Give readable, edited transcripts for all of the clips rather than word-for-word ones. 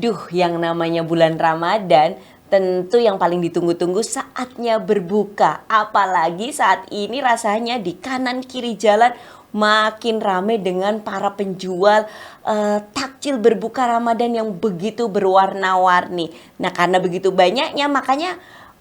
Duh, yang namanya bulan Ramadan tentu yang paling ditunggu-tunggu saatnya berbuka. Apalagi saat ini rasanya di kanan kiri jalan makin ramai dengan para penjual takjil berbuka Ramadan yang begitu berwarna-warni. Nah, karena begitu banyaknya makanya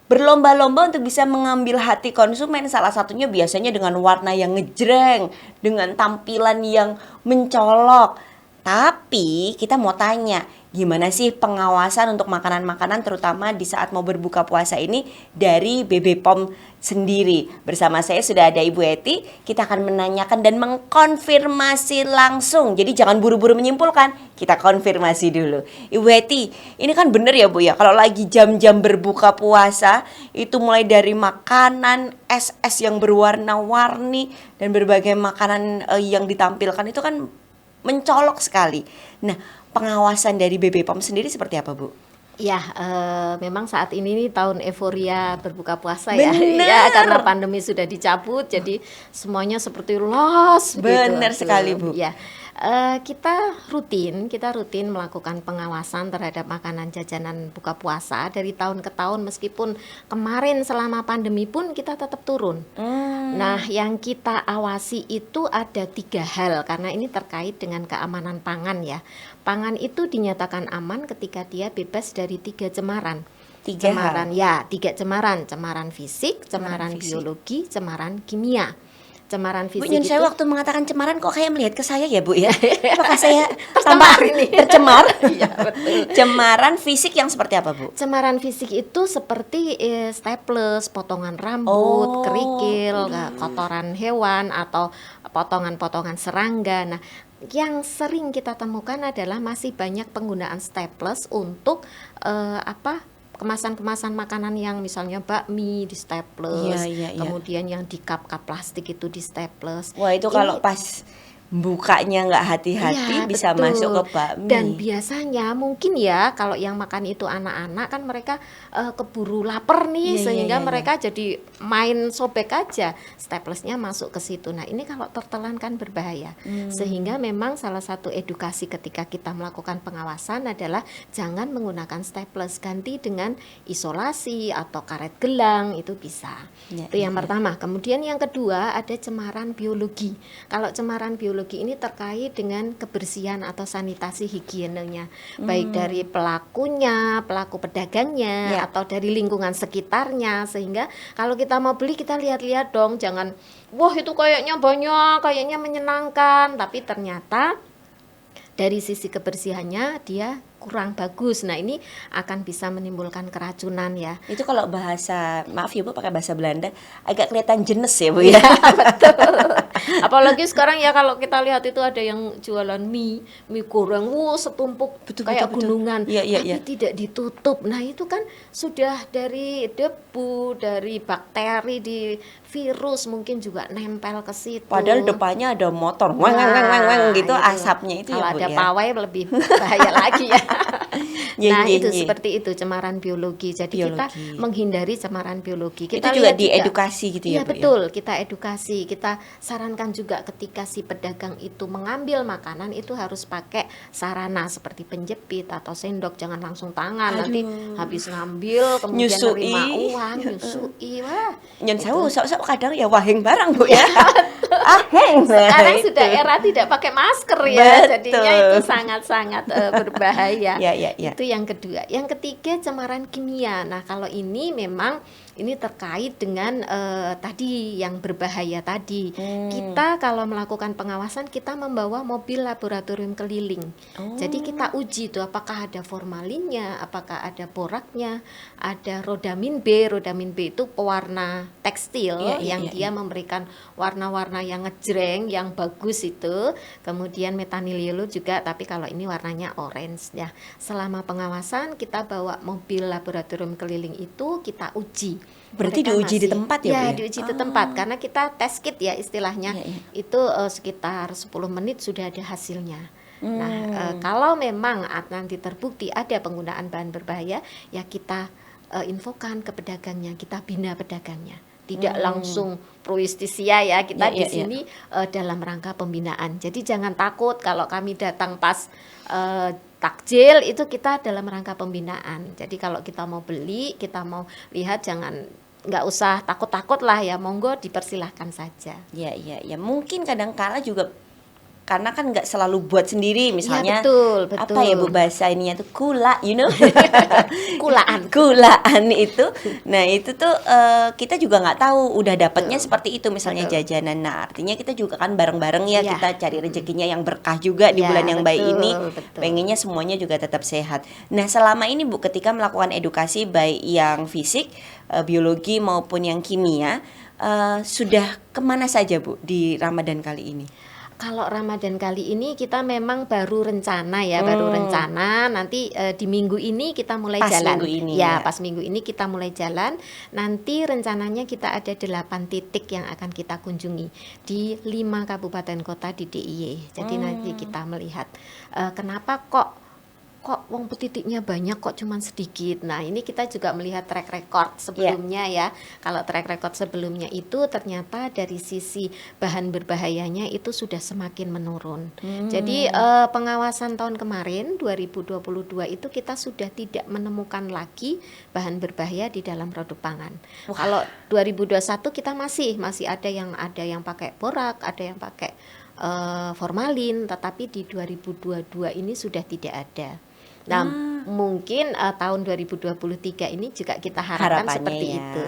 berlomba-lomba untuk bisa mengambil hati konsumen. Salah satunya biasanya dengan warna yang ngejreng, dengan tampilan yang mencolok. Tapi kita mau tanya, gimana sih pengawasan untuk makanan-makanan terutama di saat mau berbuka puasa ini dari BB POM sendiri? Bersama saya sudah ada Ibu Eti, kita akan menanyakan dan mengkonfirmasi langsung. Jadi jangan buru-buru menyimpulkan, kita konfirmasi dulu. Ibu Eti, ini kan bener ya Bu ya, kalau lagi jam-jam berbuka puasa, itu mulai dari makanan, es-es yang berwarna-warni, dan berbagai makanan yang ditampilkan itu kan mencolok sekali. Nah, pengawasan dari BB POM sendiri seperti apa, Bu? Ya, memang saat ini nih tahun euforia berbuka puasa Bener. ya, karena pandemi sudah dicabut, jadi semuanya seperti los Bener begitu. sekali, Bu. Ya, kita rutin melakukan pengawasan terhadap makanan jajanan buka puasa dari tahun ke tahun, meskipun kemarin selama pandemi pun kita tetap turun. Nah, yang kita awasi itu ada 3 hal, karena ini terkait dengan keamanan pangan ya. Pangan itu dinyatakan aman ketika dia bebas dari 3 cemaran. 3 Cemaran ya, 3 cemaran: cemaran fisik, cemaran biologi, cemaran kimia. Cemaran Bu, fisik nyun itu saya waktu mengatakan cemaran kok kayak melihat ke saya ya, Bu ya? Apakah saya Tercemar tampak ini. tercemar? Iya, betul. Cemaran fisik yang seperti apa, Bu? Cemaran fisik itu seperti staples, potongan rambut, kerikil, kotoran hewan, atau potongan-potongan serangga. Nah, yang sering kita temukan adalah masih banyak penggunaan staples untuk kemasan-kemasan makanan yang misalnya bakmi di staples, Iya. kemudian yang di cup-cup plastik itu di staples. Wah, itu kalau pas bukanya nggak hati-hati Iya, bisa betul. masuk ke bakmi. Dan biasanya mungkin ya kalau yang makan itu anak-anak kan mereka keburu lapar nih, sehingga mereka jadi main sobek aja, staplesnya masuk ke situ. Nah, ini kalau tertelan kan berbahaya. Sehingga memang salah satu edukasi ketika kita melakukan pengawasan adalah jangan menggunakan staples, ganti dengan isolasi atau karet gelang, itu bisa. Itu yang pertama. Kemudian yang kedua ada cemaran biologi. Kalau cemaran biologi ini terkait dengan kebersihan atau sanitasi higienenya, baik dari pelakunya, pelaku pedagangnya, atau dari lingkungan sekitarnya. Sehingga kalau kita mau beli, kita lihat-lihat dong, jangan wah itu kayaknya banyak, kayaknya menyenangkan, tapi ternyata dari sisi kebersihannya dia kurang bagus. Nah, ini akan bisa menimbulkan keracunan ya. Itu kalau bahasa, maaf ya Bu, pakai bahasa Belanda, agak kelihatan jenes ya Bu ya. Betul. Apalagi sekarang ya kalau kita lihat itu ada yang jualan mie goreng, setumpuk kayak gunungan, tapi tidak ditutup. Nah, itu kan sudah dari debu, dari bakteri, di virus mungkin juga nempel ke situ. Padahal depannya ada motor, weng gitu itu. Asapnya itu kalau ya Bu ya. Kalau ada pawai lebih bahaya lagi ya. Nah, itu seperti itu cemaran biologi. Jadi kita menghindari cemaran biologi. Kita itu juga diedukasi gitu ya Bu. Iya, betul, kita edukasi. Kita sarankan juga ketika si pedagang itu mengambil makanan itu harus pakai sarana seperti penjepit atau sendok, jangan langsung tangan. Nanti habis ngambil kemudian nerima uang, nyusui. Wah, nyen sewu sok-sok kadang ya wahing barang Bu ya. Aheng. Sekarang sudah era tidak pakai masker ya. Jadinya itu sangat-sangat berbahaya. Itu yang kedua. Yang ketiga cemaran kimia. Nah, kalau ini memang ini terkait dengan tadi yang berbahaya tadi. Kita kalau melakukan pengawasan kita membawa mobil laboratorium keliling. Jadi kita uji tuh apakah ada formalinnya, apakah ada boraknya, ada rodamin B. Rodamin B itu pewarna tekstil yang dia memberikan warna-warna yang ngejreng, yang bagus itu. Kemudian metaniliolo juga, tapi kalau ini warnanya orange ya. Selama pengawasan kita bawa mobil laboratorium keliling itu kita uji. Berarti diuji di tempat ya Bu? Ya, diuji di tempat karena kita test kit ya istilahnya. Itu sekitar 10 menit sudah ada hasilnya. Nah, kalau memang nanti terbukti ada penggunaan bahan berbahaya, ya kita infokan ke pedagangnya, kita bina pedagangnya. Tidak langsung pro justisia ya, kita di sini dalam rangka pembinaan. Jadi jangan takut kalau kami datang pas takjil itu kita dalam rangka pembinaan. Jadi kalau kita mau beli, kita mau lihat, jangan, nggak usah takut-takut lah ya, monggo dipersilahkan saja. Ya, ya, ya. Mungkin kadang kala juga karena kan nggak selalu buat sendiri, misalnya Ya, betul. apa ya Bu bahasa ininya tuh kula, Kulaan. kulaan itu. Nah itu tuh kita juga nggak tahu udah dapatnya seperti itu misalnya Betul. jajanan. Nah artinya kita juga kan bareng-bareng ya, Ya. kita cari rezekinya yang berkah juga di Ya, bulan yang baik betul, ini. betul. Pengennya semuanya juga tetap sehat. Nah selama ini Bu ketika melakukan edukasi baik yang fisik, biologi maupun yang kimia, sudah kemana saja Bu di Ramadan kali ini? Kalau Ramadan kali ini kita memang baru rencana ya, baru rencana nanti di minggu ini kita mulai Pas jalan. minggu ini, ya, ya. pas minggu ini kita mulai jalan. Nanti rencananya kita ada 8 titik yang akan kita kunjungi di 5 kabupaten kota di DIY. Jadi nanti kita melihat kenapa kok wong titiknya banyak kok cuman sedikit. Nah, ini kita juga melihat track record sebelumnya ya. Kalau track record sebelumnya itu ternyata dari sisi bahan berbahayanya itu sudah semakin menurun. Jadi pengawasan tahun kemarin 2022 itu kita sudah tidak menemukan lagi bahan berbahaya di dalam produk pangan. Kalau 2021 kita masih ada yang pakai borak, ada yang pakai formalin, tetapi di 2022 ini sudah tidak ada. Nah, mungkin tahun 2023 ini juga kita harapkan Harapannya seperti ya. itu.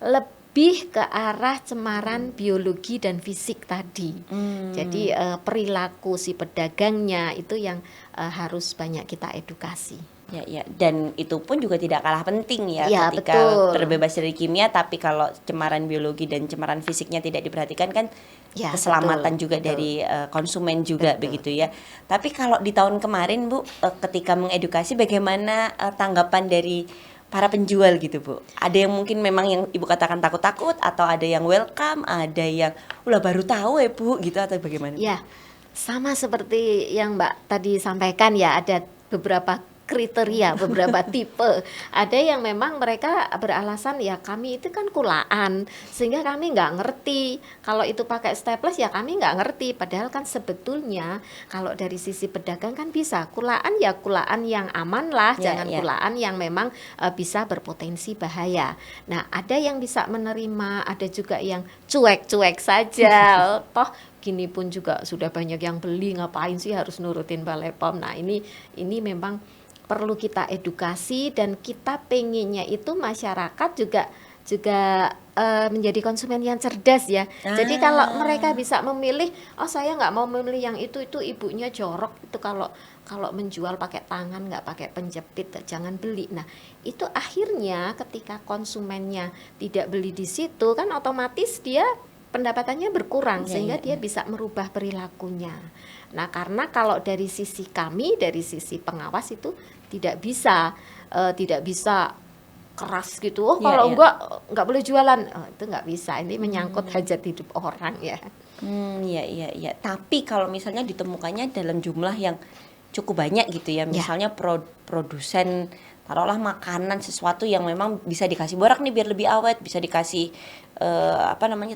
Lebih ke arah cemaran biologi dan fisik tadi. Jadi perilaku si pedagangnya itu yang harus banyak kita edukasi. Ya, ya, dan itu pun juga tidak kalah penting ya, Ya, ketika betul. terbebas dari kimia, tapi kalau cemaran biologi dan cemaran fisiknya tidak diperhatikan kan Ya, keselamatan betul, juga betul. dari konsumen juga begitu ya. Tapi kalau di tahun kemarin Bu, ketika mengedukasi bagaimana tanggapan dari para penjual gitu Bu? Ada yang mungkin memang yang Ibu katakan takut-takut, atau ada yang welcome, ada yang ulah baru tahu ya Bu gitu, atau bagaimana? Ya, sama seperti yang Mbak tadi sampaikan ya, ada beberapa kriteria, beberapa tipe. Ada yang memang mereka beralasan ya kami itu kan kulaan, sehingga kami nggak ngerti. Kalau itu pakai staples ya kami nggak ngerti. Padahal kan sebetulnya kalau dari sisi pedagang kan bisa kulaan ya kulaan yang aman lah, Ya, jangan ya. kulaan yang memang bisa berpotensi bahaya. Nah, ada yang bisa menerima, ada juga yang cuek-cuek saja. Toh gini pun juga sudah banyak yang beli, ngapain sih harus nurutin Balai POM. Nah, ini memang perlu kita edukasi, dan kita pengennya itu masyarakat juga menjadi konsumen yang cerdas ya. Jadi kalau mereka bisa memilih, oh saya nggak mau memilih yang itu ibunya jorok, itu kalau menjual pakai tangan nggak pakai penjepit, jangan beli. Nah, itu akhirnya ketika konsumennya tidak beli di situ kan otomatis dia pendapatannya berkurang, sehingga dia bisa merubah perilakunya. Nah, karena kalau dari sisi kami, dari sisi pengawas itu tidak bisa keras gitu. Oh, kalau enggak boleh jualan. Oh, itu enggak bisa. Ini menyangkut hajat hidup orang ya. Iya. Tapi kalau misalnya ditemukannya dalam jumlah yang cukup banyak gitu ya, misalnya produsen taruhlah makanan sesuatu yang memang bisa dikasih borak nih biar lebih awet, bisa dikasih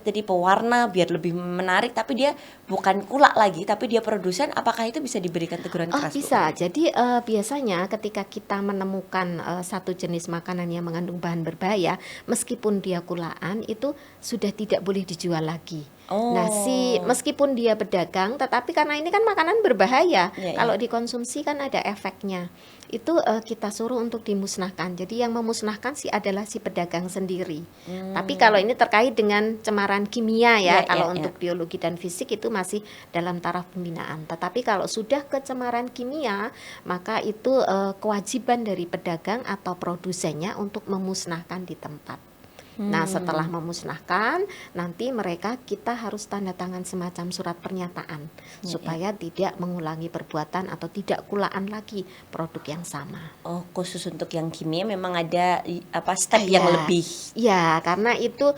tadi pewarna biar lebih menarik, tapi dia bukan kulak lagi, tapi dia produsen, apakah itu bisa diberikan teguran keras? Bisa. Jadi biasanya ketika kita menemukan satu jenis makanan yang mengandung bahan berbahaya, meskipun dia kulaan, itu sudah tidak boleh dijual lagi. Nah, meskipun dia pedagang, tetapi karena ini kan makanan berbahaya, kalau dikonsumsi kan ada efeknya. Itu kita suruh untuk dimusnahkan. Jadi yang memusnahkan adalah si pedagang sendiri. Tapi kalau ini terkait dengan cemaran kimia ya, kalau untuk biologi dan fisik itu masih dalam taraf pembinaan. Tetapi kalau sudah ke cemaran kimia, maka itu kewajiban dari pedagang atau produsennya untuk memusnahkan di tempat. Nah, setelah memusnahkan, nanti kita harus tanda tangan semacam surat pernyataan supaya tidak mengulangi perbuatan atau tidak kulaan lagi produk yang sama. Oh, khusus untuk yang kimia memang ada step yang lebih. Ya, karena itu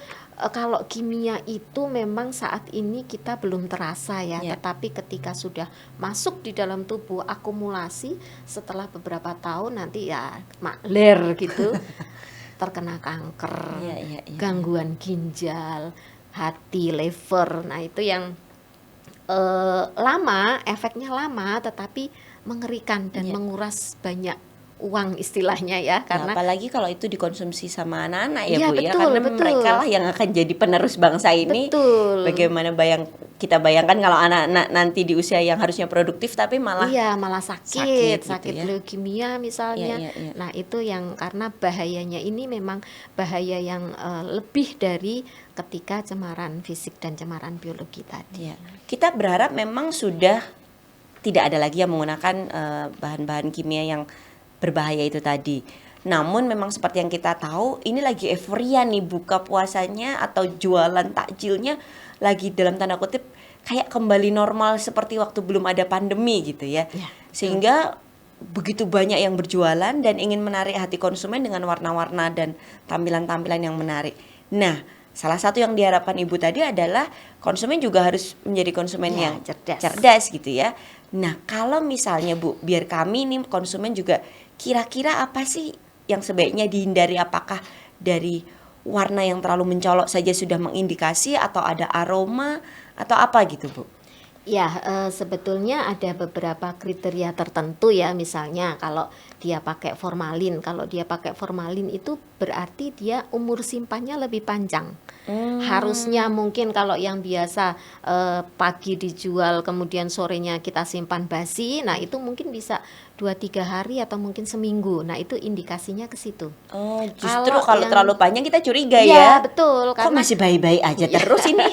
kalau kimia itu memang saat ini kita belum terasa ya, tetapi ketika sudah masuk di dalam tubuh, akumulasi setelah beberapa tahun nanti ya makler gitu. Terkena kanker, gangguan ginjal, hati, liver. Nah, itu yang lama, efeknya lama, tetapi mengerikan dan Iya. menguras banyak uang istilahnya ya, Nah, karena apalagi kalau itu dikonsumsi sama anak-anak ya Iya, Bu ya, betul, karena betul. mereka lah yang akan jadi penerus bangsa ini. betul. Bagaimana kita bayangkan kalau anak-anak nanti di usia yang harusnya produktif tapi malah Iya, malah sakit sakit gitu ya. leukemia misalnya. Iya, iya, iya. Nah, itu yang karena bahayanya ini memang bahaya yang lebih dari ketika cemaran fisik dan cemaran biologi tadi. Ya, kita berharap memang sudah tidak ada lagi yang menggunakan bahan-bahan kimia yang berbahaya itu tadi. Namun memang seperti yang kita tahu, ini lagi euforia nih buka puasanya atau jualan takjilnya lagi dalam tanda kutip kayak kembali normal seperti waktu belum ada pandemi gitu ya. Ya, Sehingga begitu banyak yang berjualan dan ingin menarik hati konsumen dengan warna-warna dan tampilan-tampilan yang menarik. Nah, salah satu yang diharapkan Ibu tadi adalah konsumen juga harus menjadi konsumen Ya, yang cerdas. cerdas gitu ya. Nah, kalau misalnya Bu, biar kami nih konsumen juga kira-kira apa sih yang sebaiknya dihindari, apakah dari warna yang terlalu mencolok saja sudah mengindikasi atau ada aroma atau apa gitu Bu? Ya, sebetulnya ada beberapa kriteria tertentu ya, misalnya kalau dia pakai formalin. Kalau dia pakai formalin itu berarti dia umur simpannya lebih panjang. Harusnya mungkin kalau yang biasa pagi dijual kemudian sorenya kita simpan basi, nah itu mungkin bisa 2-3 hari atau mungkin seminggu. Nah, itu indikasinya ke situ. Oh, justru Kalau kalau yang- terlalu panjang kita curiga Iya, ya. betul, Kok karena masih baik-baik aja terus ini?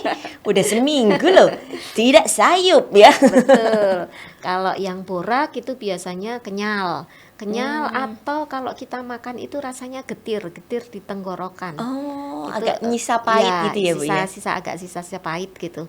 Udah seminggu loh. Tidak sayup ya. betul. Kalau yang borak itu biasanya kenyal atau kalau kita makan itu rasanya getir di tenggorokan. Oh, Itu, agak nyisa pahit ya, gitu ya Bu ya. sisa pahit gitu.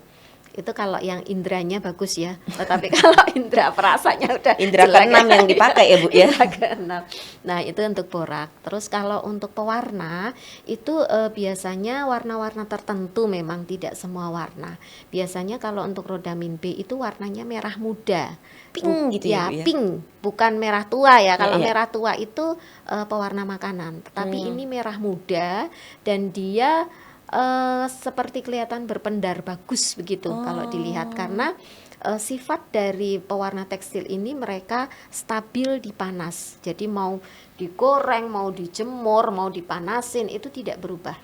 Itu kalau yang indranya bagus ya. Tetapi kalau indra perasanya udah Indra jelek keenam yang dipakai ya Bu ya. Indra keenam. Nah, itu untuk borak. Terus kalau untuk pewarna itu biasanya warna-warna tertentu, memang tidak semua warna. Biasanya kalau untuk rodamin B itu warnanya merah muda. Pink gitu ya, Bu ya? Pink, bukan merah tua ya. Kalau Iya, iya. merah tua itu pewarna makanan. Tetapi ini merah muda dan dia seperti kelihatan berpendar bagus begitu kalau dilihat, karena sifat dari pewarna tekstil ini mereka stabil di panas. Jadi mau digoreng, mau dijemur, mau dipanasin itu tidak berubah.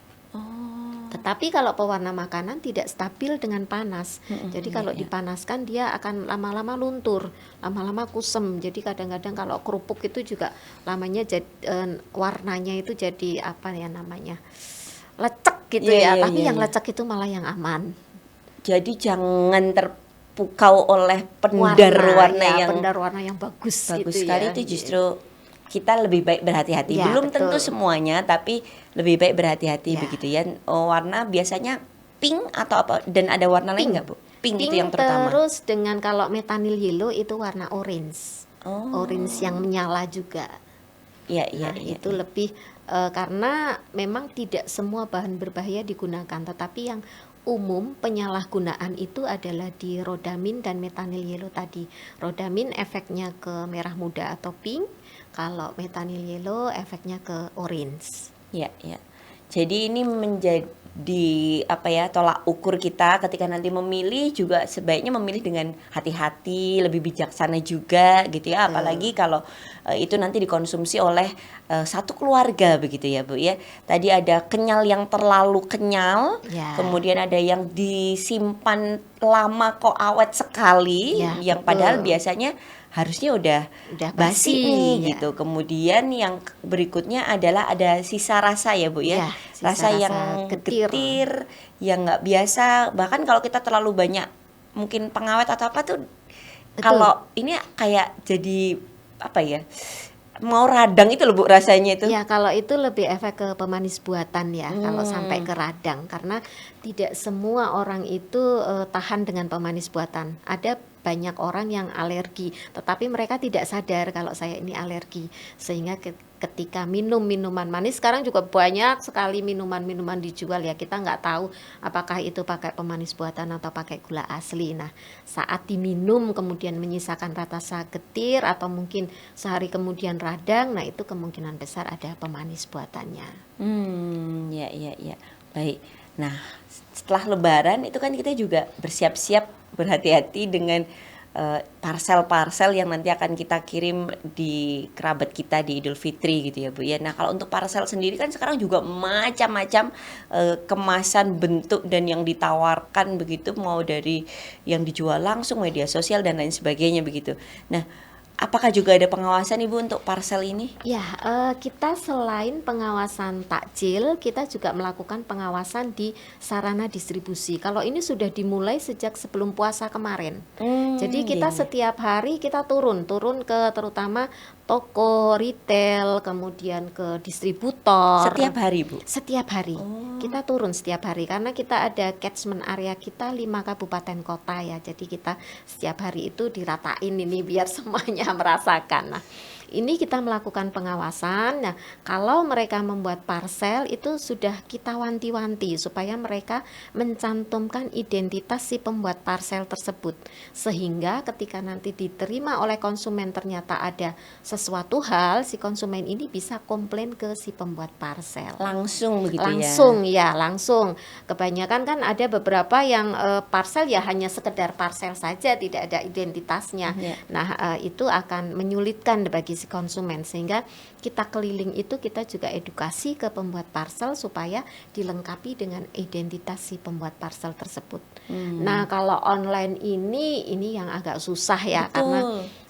Tetapi kalau pewarna makanan tidak stabil dengan panas. Jadi kalau dipanaskan dia akan lama-lama luntur, lama-lama kusem. Jadi kadang-kadang kalau kerupuk itu juga lamanya warnanya itu jadi apa ya namanya, lecek gitu Iya, ya. iya, Tapi iya, yang iya. lecek itu malah yang aman. Jadi jangan terpukau oleh pendar warna ya, yang pendar warna yang bagus bagus gitu sekali. ya. Itu justru kita lebih baik berhati-hati. Ya, Belum tentu betul. semuanya, tapi lebih baik berhati-hati Ya. begitu ya. Oh, warna biasanya pink atau apa, dan ada warna lain nggak Bu? Pink itu yang terutama. Terus dengan kalau methanol yellow itu warna orange. Oh, Orange yang menyala juga. iya iya Nah, iya. itu lebih karena memang tidak semua bahan berbahaya digunakan, tetapi yang umum penyalahgunaan itu adalah di rodamin dan methanol yellow tadi. Rodamin efeknya ke merah muda atau pink, kalau methanol yellow efeknya ke orange. Iya, iya. Jadi ini menjadi apa ya, tolak ukur kita ketika nanti memilih, juga sebaiknya memilih dengan hati-hati, lebih bijaksana juga gitu ya. Apalagi kalau itu nanti dikonsumsi oleh satu keluarga begitu ya Bu ya. Tadi ada kenyal yang terlalu kenyal, Ya. kemudian ada yang disimpan lama kok awet sekali, Ya, yang betul. padahal biasanya harusnya udah basi nih ya. gitu. Kemudian yang berikutnya adalah ada sisa rasa ya Bu ya, Ya, sisa rasa yang rasa getir, yang nggak biasa. Bahkan kalau kita terlalu banyak mungkin pengawet atau apa tuh, Betul. kalau ini kayak jadi apa ya, mau radang itu loh Bu rasanya itu. Ya, kalau itu lebih efek ke pemanis buatan ya, kalau sampai ke radang, karena tidak semua orang itu tahan dengan pemanis buatan. Ada banyak orang yang alergi, tetapi mereka tidak sadar kalau saya ini alergi, sehingga ketika minum minuman manis, sekarang juga banyak sekali minuman-minuman dijual ya, kita nggak tahu apakah itu pakai pemanis buatan atau pakai gula asli. Nah, saat diminum kemudian menyisakan rasa getir atau mungkin sehari kemudian radang, nah itu kemungkinan besar ada pemanis buatannya. Ya, ya, ya. Baik. Nah, setelah Lebaran itu kan kita juga bersiap-siap, berhati-hati dengan parcel-parcel yang nanti akan kita kirim di kerabat kita di Idul Fitri gitu ya Bu ya. Nah kalau untuk parcel sendiri kan sekarang juga macam-macam kemasan, bentuk dan yang ditawarkan begitu, mau dari yang dijual langsung, media sosial dan lain sebagainya begitu. Nah apakah juga ada pengawasan Ibu untuk parcel ini? Ya, kita selain pengawasan takjil, kita juga melakukan pengawasan di sarana distribusi. Kalau ini sudah dimulai sejak sebelum puasa kemarin. Jadi kita setiap hari kita turun ke terutama toko, retail, kemudian ke distributor. Setiap hari Bu? Setiap hari. Kita turun setiap hari karena kita ada catchment area kita 5 kabupaten kota ya. Jadi kita setiap hari itu diratain ini biar semuanya merasakan. Nah, ini kita melakukan pengawasan. Nah, kalau mereka membuat parcel itu sudah kita wanti-wanti supaya mereka mencantumkan identitas si pembuat parcel tersebut. Sehingga ketika nanti diterima oleh konsumen ternyata ada sesuatu hal, si konsumen ini bisa komplain ke si pembuat parcel. Langsung begitu langsung, ya? Langsung. Kebanyakan kan ada beberapa yang parcel ya hanya sekedar parcel saja, tidak ada identitasnya. Nah, itu akan menyulitkan bagi si konsumen, sehingga kita keliling itu kita juga edukasi ke pembuat parcel supaya dilengkapi dengan identitas si pembuat parcel tersebut. Nah, kalau online ini yang agak susah ya. Betul. Karena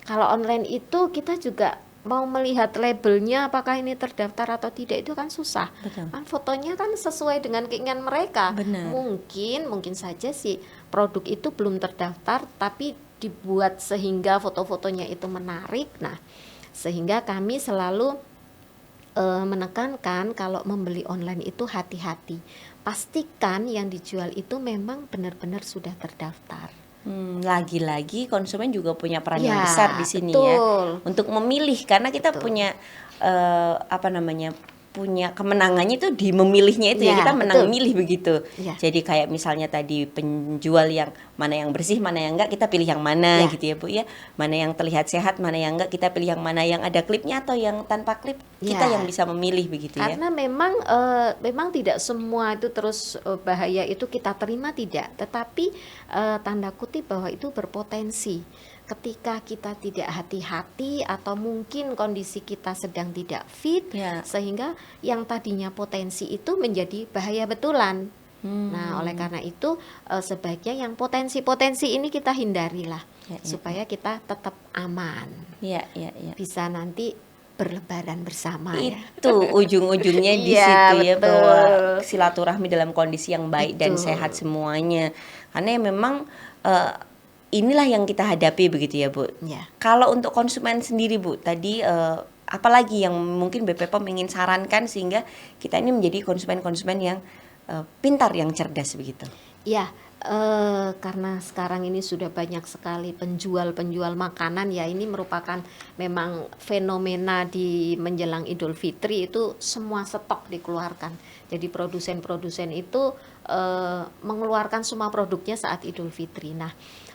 kalau online itu kita juga mau melihat labelnya apakah ini terdaftar atau tidak itu kan susah. Betul. Kan fotonya kan sesuai dengan keinginan mereka. Benar. Mungkin saja si produk itu belum terdaftar tapi dibuat sehingga foto-fotonya itu menarik. Nah, sehingga kami selalu menekankan kalau membeli online itu hati-hati. Pastikan yang dijual itu memang benar-benar sudah terdaftar. Lagi-lagi konsumen juga punya peran Ya, yang besar di sini betul. ya, untuk memilih, karena kita Betul. punya punya kemenangannya itu di memilihnya itu ya, Ya, kita menang betul. milih begitu. Ya. Jadi kayak misalnya tadi penjual yang mana yang bersih, mana yang enggak, kita pilih yang mana Ya. gitu ya Bu ya. Mana yang terlihat sehat, mana yang enggak, kita pilih yang mana, yang ada klipnya atau yang tanpa klip, kita Ya. yang bisa memilih begitu ya. Karena memang tidak semua itu terus bahaya itu kita terima, tidak, tetapi tanda kutip bahwa itu berpotensi. Ketika kita tidak hati-hati atau mungkin kondisi kita sedang tidak fit, Ya. sehingga yang tadinya potensi itu menjadi bahaya betulan. Nah, oleh karena itu sebaiknya yang potensi-potensi ini kita hindarilah, Ya. supaya kita tetap aman, Iya, iya, iya. bisa nanti berlebaran bersama ya. Itu ujung-ujungnya di Iya, situ ya, betul. bahwa silaturahmi dalam kondisi yang baik dan Betul. sehat semuanya. Karena memang inilah yang kita hadapi begitu ya Bu. Ya. Kalau untuk konsumen sendiri Bu, tadi apalagi yang mungkin BPOM ingin sarankan sehingga kita ini menjadi konsumen-konsumen yang pintar, yang cerdas begitu. Ya, karena sekarang ini sudah banyak sekali penjual-penjual makanan ya, ini merupakan memang fenomena di menjelang Idul Fitri itu semua stok dikeluarkan. Jadi produsen-produsen itu mengeluarkan semua produknya saat Idul Fitri. Nah,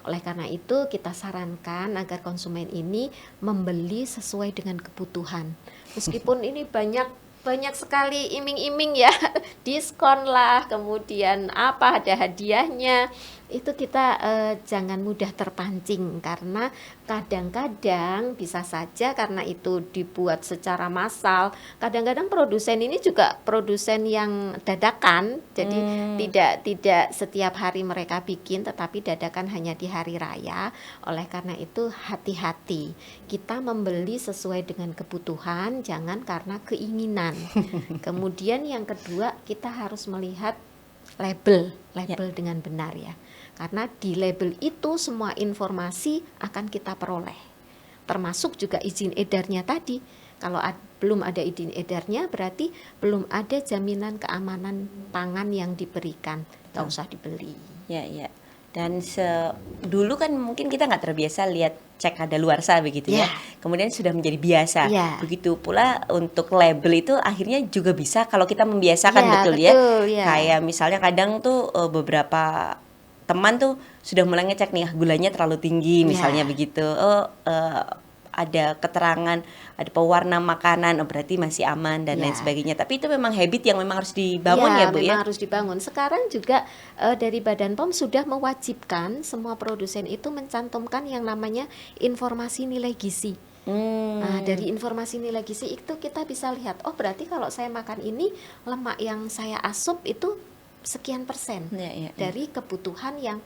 oleh karena itu kita sarankan agar konsumen ini membeli sesuai dengan kebutuhan. Meskipun ini banyak sekali iming-iming ya, diskon lah, kemudian apa ada hadiahnya, itu kita jangan mudah terpancing, karena kadang-kadang bisa saja karena itu dibuat secara massal. Kadang-kadang produsen ini juga produsen yang dadakan, jadi tidak setiap hari mereka bikin, tetapi dadakan hanya di hari raya. Oleh karena itu hati-hati, kita membeli sesuai dengan kebutuhan, jangan karena keinginan. Kemudian yang kedua, kita harus melihat label dengan benar ya. Karena di label itu semua informasi akan kita peroleh. Termasuk juga izin edarnya tadi. Kalau belum ada izin edarnya berarti belum ada jaminan keamanan pangan yang diberikan. Nggak usah dibeli. Ya, ya. Dan dulu kan mungkin kita nggak terbiasa lihat cek kadaluarsa begitu ya. Kemudian sudah menjadi biasa. Ya. Begitu pula untuk label itu akhirnya juga bisa kalau kita membiasakan, Ya, betul ya. Kayak misalnya kadang tuh beberapa teman tuh sudah mulai ngecek nih gulanya terlalu tinggi misalnya begitu. ada keterangan, ada pewarna makanan, oh berarti masih aman dan lain Ya. sebagainya. Tapi itu memang habit yang memang harus dibangun ya Bu memang ya. harus dibangun. Sekarang juga dari Badan POM sudah mewajibkan semua produsen itu mencantumkan yang namanya informasi nilai gizi. Nah, dari informasi nilai gizi itu kita bisa lihat, oh berarti kalau saya makan ini lemak yang saya asup itu sekian persen Ya. dari kebutuhan yang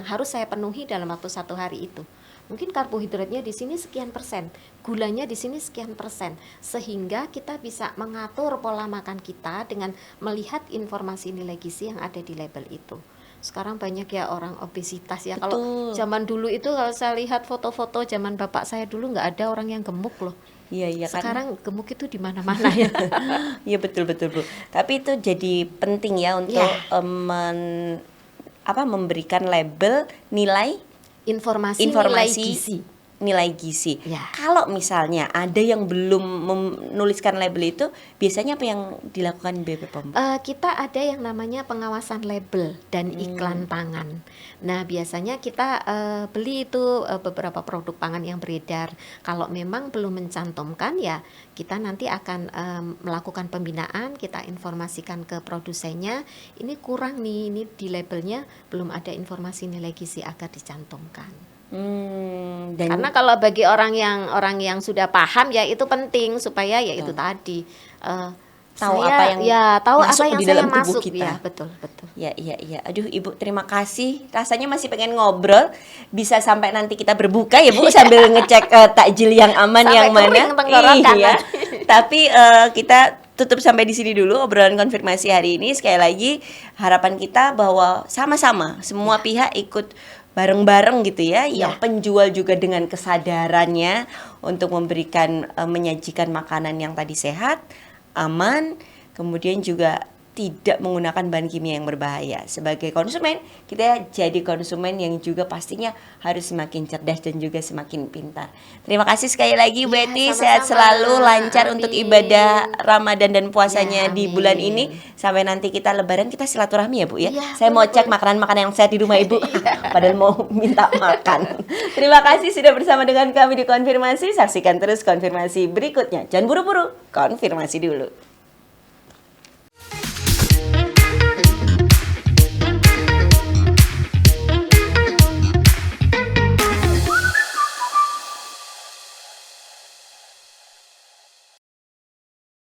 harus saya penuhi dalam waktu 1 hari itu. Mungkin karbohidratnya di sini sekian persen, gulanya di sini sekian persen, sehingga kita bisa mengatur pola makan kita dengan melihat informasi nilai gizi yang ada di label itu. Sekarang banyak ya orang obesitas ya. Kalau Betul. zaman dulu itu, kalau saya lihat foto-foto zaman bapak saya dulu, nggak ada orang yang gemuk loh. Iya kan. Sekarang gemuk itu di mana-mana ya. Iya betul Bu. Tapi itu jadi penting ya untuk Ya. memberikan label nilai Informasi nilai gizi. Ya. Kalau misalnya ada yang belum menuliskan label itu, biasanya apa yang dilakukan BP POM? Kita ada yang namanya pengawasan label dan iklan pangan. Nah, biasanya kita beli itu beberapa produk pangan yang beredar. Kalau memang belum mencantumkan, ya kita nanti akan melakukan pembinaan, kita informasikan ke produsennya, ini kurang nih, ini di labelnya belum ada informasi nilai gizi agar dicantumkan. Dan Karena kalau bagi orang yang sudah paham, ya itu penting supaya ya itu tadi tahu saya, apa yang tahu masuk apa yang di saya dalam tubuh masuk kita. ya, betul. Ya. Aduh Ibu, terima kasih. Rasanya masih pengen ngobrol. Bisa sampai nanti kita berbuka ya Bu, sambil ngecek takjil yang aman Sampai yang mana. kering tenggorokan. Iya. Tapi kita tutup sampai di sini dulu obrolan konfirmasi hari ini. Sekali lagi harapan kita bahwa sama-sama semua pihak ikut bareng-bareng gitu ya. Yang penjual juga dengan kesadarannya untuk memberikan menyajikan makanan yang tadi sehat, aman, kemudian juga tidak menggunakan bahan kimia yang berbahaya. Sebagai konsumen, kita jadi konsumen yang juga pastinya harus semakin cerdas dan juga semakin pintar. Terima kasih sekali lagi Bu Eti, sama-sama. sehat selalu, lancar Amin. untuk ibadah Ramadan dan puasanya Ya, di amin. bulan ini. Sampai nanti kita lebaran, kita silaturahmi ya Bu ya. Iya, Saya mau boleh, cek boleh. makanan-makanan yang sehat di rumah Ibu. Padahal mau minta makan. Terima kasih sudah bersama dengan kami di Konfirmasi. Saksikan terus konfirmasi berikutnya. Jangan buru-buru, konfirmasi dulu.